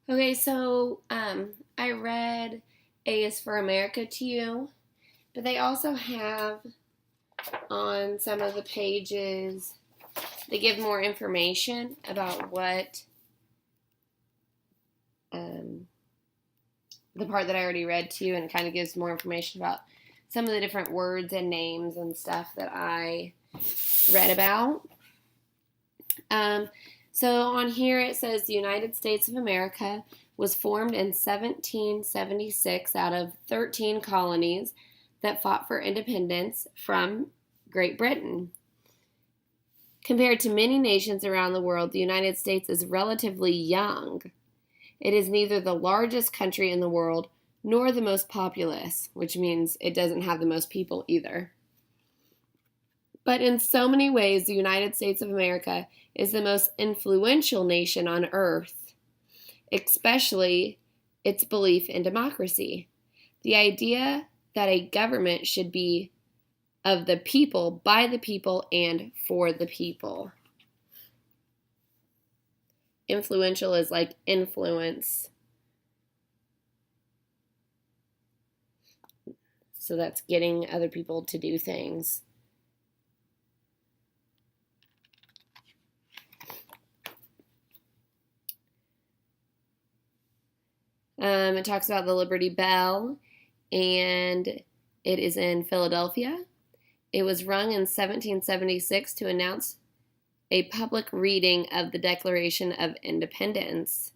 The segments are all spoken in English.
Okay, so I read A is for America to you, but they also have on some of the pages, they give more information about what um, the part that I already read to you, and it kind of gives more information about some of the different words and names and stuff that I read about. Um, so on here it says the United States of America was formed in 1776 out of 13 colonies that fought for independence from Great Britain. Compared to many nations around the world, the United States is relatively young. It is neither the largest country in the world nor the most populous, which means it doesn't have the most people either. But in so many ways, the United States of America is the most influential nation on earth, especially its belief in democracy. The idea that a government should be of the people, by the people, and for the people. Influential is like influence. So that's getting other people to do things. It talks about the Liberty Bell, and it is in Philadelphia. It was rung in 1776 to announce a public reading of the Declaration of Independence.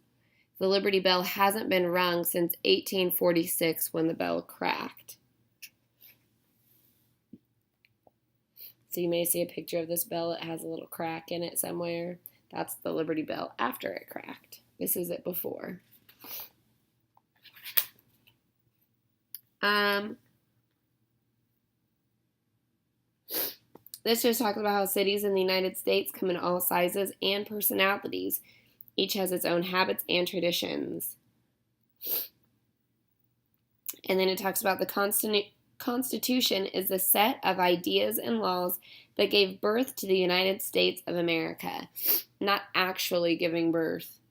The Liberty Bell hasn't been rung since 1846 when the bell cracked. So you may see a picture of this bell. It has a little crack in it somewhere. That's the Liberty Bell after it cracked. This is it before. This just talks about how cities in the United States come in all sizes and personalities. Each has its own habits and traditions. And then it talks about the Constitution is the set of ideas and laws that gave birth to the United States of America. Not actually giving birth.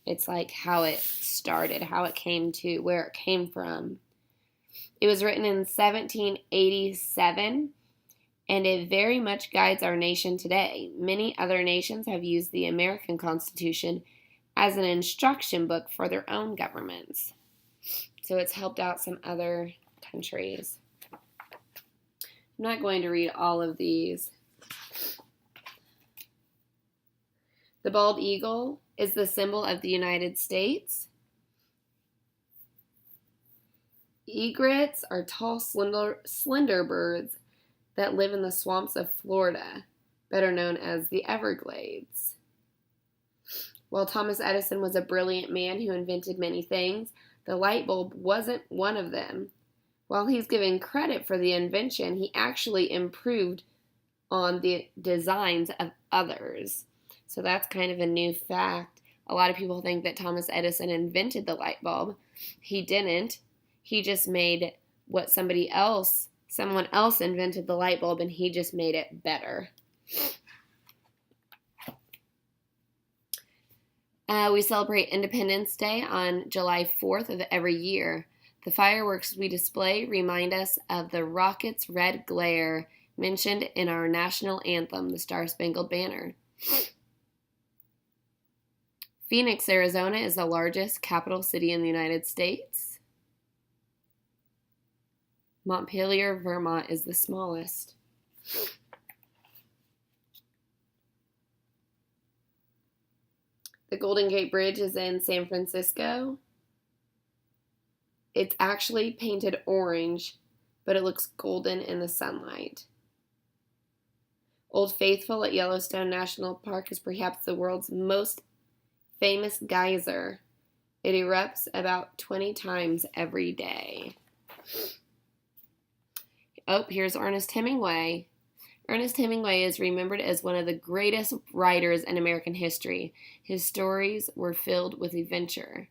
It's like how it started, how it came to, where it came from. It was written in 1787, and it very much guides our nation today. Many other nations have used the American Constitution as an instruction book for their own governments. So it's helped out some other countries. I'm not going to read all of these. The bald eagle is the symbol of the United States. Egrets are tall, slender birds that live in the swamps of Florida, better known as the Everglades. While Thomas Edison was a brilliant man who invented many things, the light bulb wasn't one of them. While he's given credit for the invention, he actually improved on the designs of others. So that's kind of a new fact. A lot of people think that Thomas Edison invented the light bulb. He didn't. He just made what someone else invented the light bulb, and he just made it better. We celebrate Independence Day on July 4th of every year. The fireworks we display remind us of the rocket's red glare mentioned in our national anthem, the Star-Spangled Banner. Phoenix, Arizona is the largest capital city in the United States. Montpelier, Vermont is the smallest. The Golden Gate Bridge is in San Francisco. It's actually painted orange, but it looks golden in the sunlight. Old Faithful at Yellowstone National Park is perhaps the world's most famous geyser. It erupts about 20 times every day. Oh, here's Ernest Hemingway. Ernest Hemingway is remembered as one of the greatest writers in American history. His stories were filled with adventure.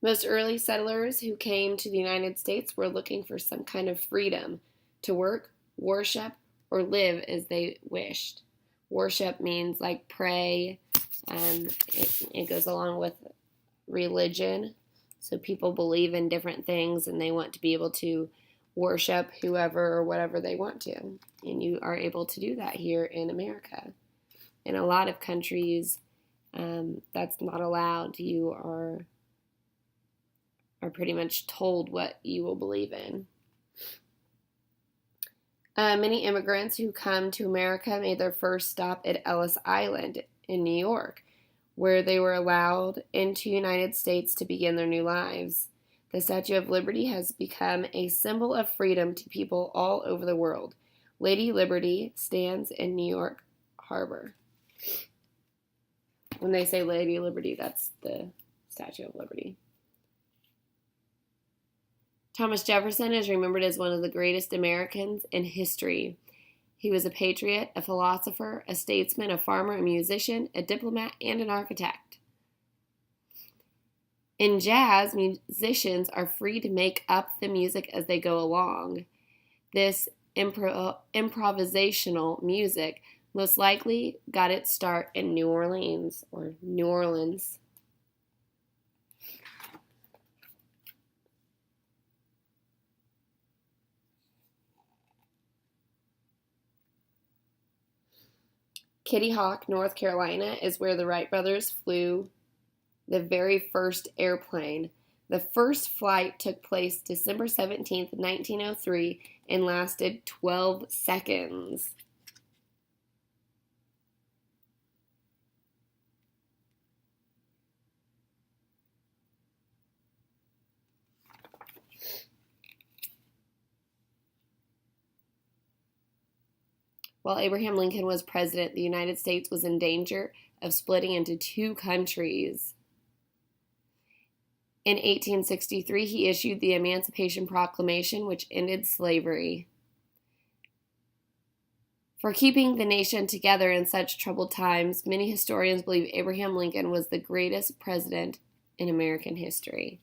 Most early settlers who came to the United States were looking for some kind of freedom. to work, worship, or live as they wished. Worship means like pray. It goes along with religion. So people believe in different things and they want to be able to worship whoever or whatever they want to. And you are able to do that here in America. In a lot of countries, that's not allowed. You are pretty much told what you will believe in. Many immigrants who come to America made their first stop at Ellis Island in New York, where they were allowed into the United States to begin their new lives. The Statue of Liberty has become a symbol of freedom to people all over the world. Lady Liberty stands in New York Harbor. When they say Lady Liberty, that's the Statue of Liberty. Thomas Jefferson is remembered as one of the greatest Americans in history. He was a patriot, a philosopher, a statesman, a farmer, a musician, a diplomat, and an architect. In jazz, musicians are free to make up the music as they go along. This improvisational music most likely got its start in New Orleans. Kitty Hawk, North Carolina, is where the Wright brothers flew the very first airplane. The first flight took place December 17th, 1903, and lasted 12 seconds. While Abraham Lincoln was president, the United States was in danger of splitting into two countries. In 1863, he issued the Emancipation Proclamation, which ended slavery. For keeping the nation together in such troubled times, many historians believe Abraham Lincoln was the greatest president in American history.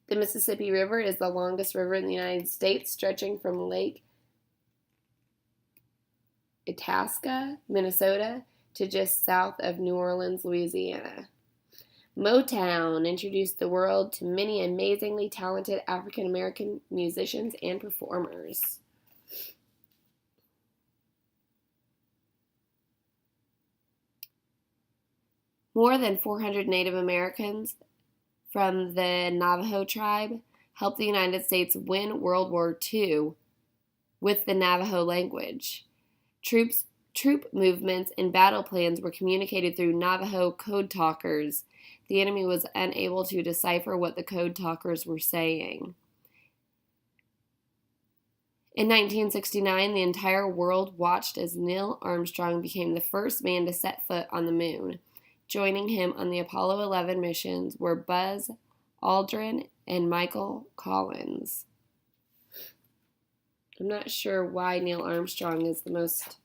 The Mississippi River is the longest river in the United States, stretching from Lake Itasca, Minnesota, to just south of New Orleans, Louisiana. Motown introduced the world to many amazingly talented African American musicians and performers. More than 400 Native Americans from the Navajo tribe helped the United States win World War II with the Navajo language. Troop movements and battle plans were communicated through Navajo code talkers. The enemy was unable to decipher what the code talkers were saying. In 1969, the entire world watched as Neil Armstrong became the first man to set foot on the moon. Joining him on the Apollo 11 missions were Buzz Aldrin and Michael Collins. I'm not sure why Neil Armstrong is the most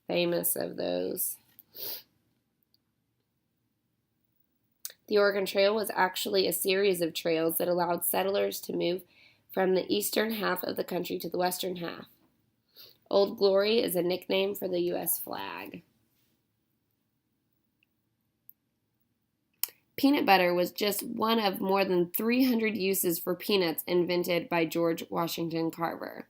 famous of those. The Oregon Trail was actually a series of trails that allowed settlers to move from the eastern half of the country to the western half. Old Glory is a nickname for the U.S. flag. Peanut butter was just one of more than 300 uses for peanuts invented by George Washington Carver.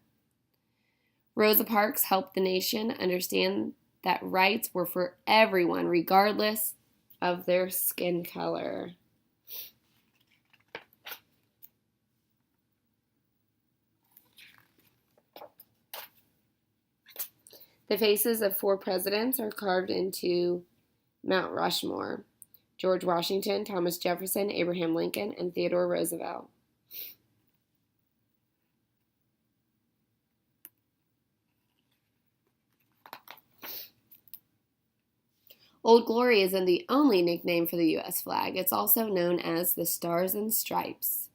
Rosa Parks helped the nation understand that rights were for everyone, regardless of their skin color. The faces of 4 presidents are carved into Mount Rushmore: George Washington, Thomas Jefferson, Abraham Lincoln, and Theodore Roosevelt. Old Glory isn't the only nickname for the U.S. flag. It's also known as the Stars and Stripes.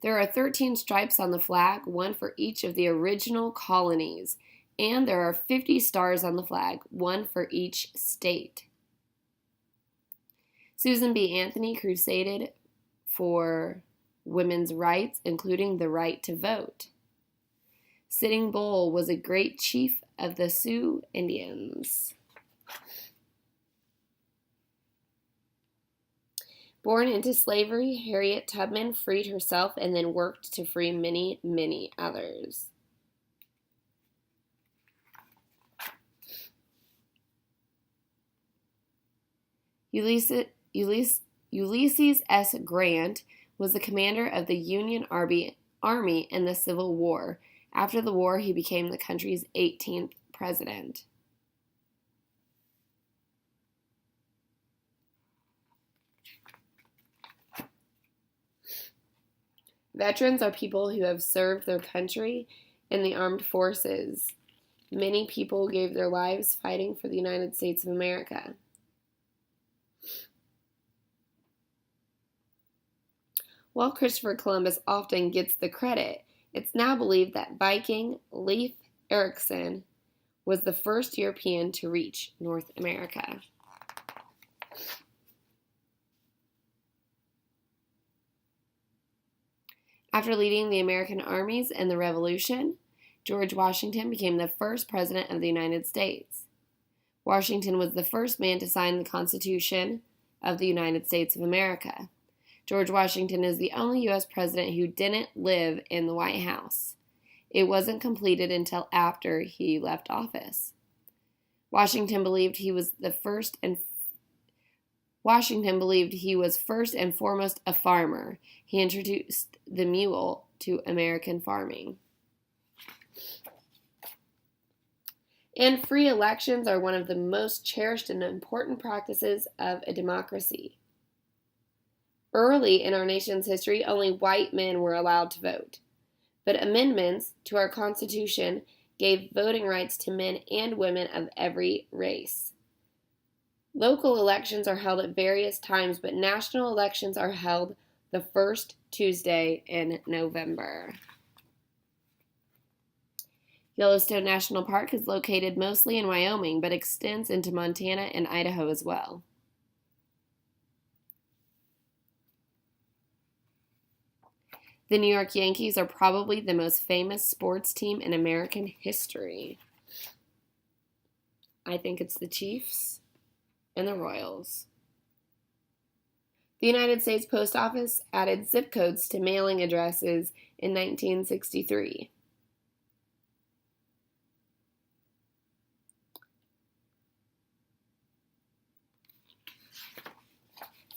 There are 13 stripes on the flag, one for each of the original colonies, and there are 50 stars on the flag, one for each state. Susan B. Anthony crusaded for women's rights, including the right to vote. Sitting Bull was a great chief of the Sioux Indians. Born into slavery, Harriet Tubman freed herself and then worked to free many, many others. Ulysses S. Grant was the commander of the Union Army in the Civil War. After the war, he became the country's 18th president. Veterans are people who have served their country in the armed forces. Many people gave their lives fighting for the United States of America. While Christopher Columbus often gets the credit, it's now believed that Viking Leif Erikson was the first European to reach North America. After leading the American armies in the Revolution, George Washington became the first president of the United States. Washington was the first man to sign the Constitution of the United States of America. George Washington is the only U.S. president who didn't live in the White House. It wasn't completed until after he left office. Washington believed he was first and foremost a farmer. He introduced the mule to American farming. And free elections are one of the most cherished and important practices of a democracy. Early in our nation's history, only white men were allowed to vote. But amendments to our Constitution gave voting rights to men and women of every race. Local elections are held at various times, but national elections are held the first Tuesday in November. Yellowstone National Park is located mostly in Wyoming, but extends into Montana and Idaho as well. The New York Yankees are probably the most famous sports team in American history. I think it's the Chiefs and the Royals. The United States Post Office added zip codes to mailing addresses in 1963.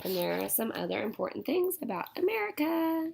And there are some other important things about America.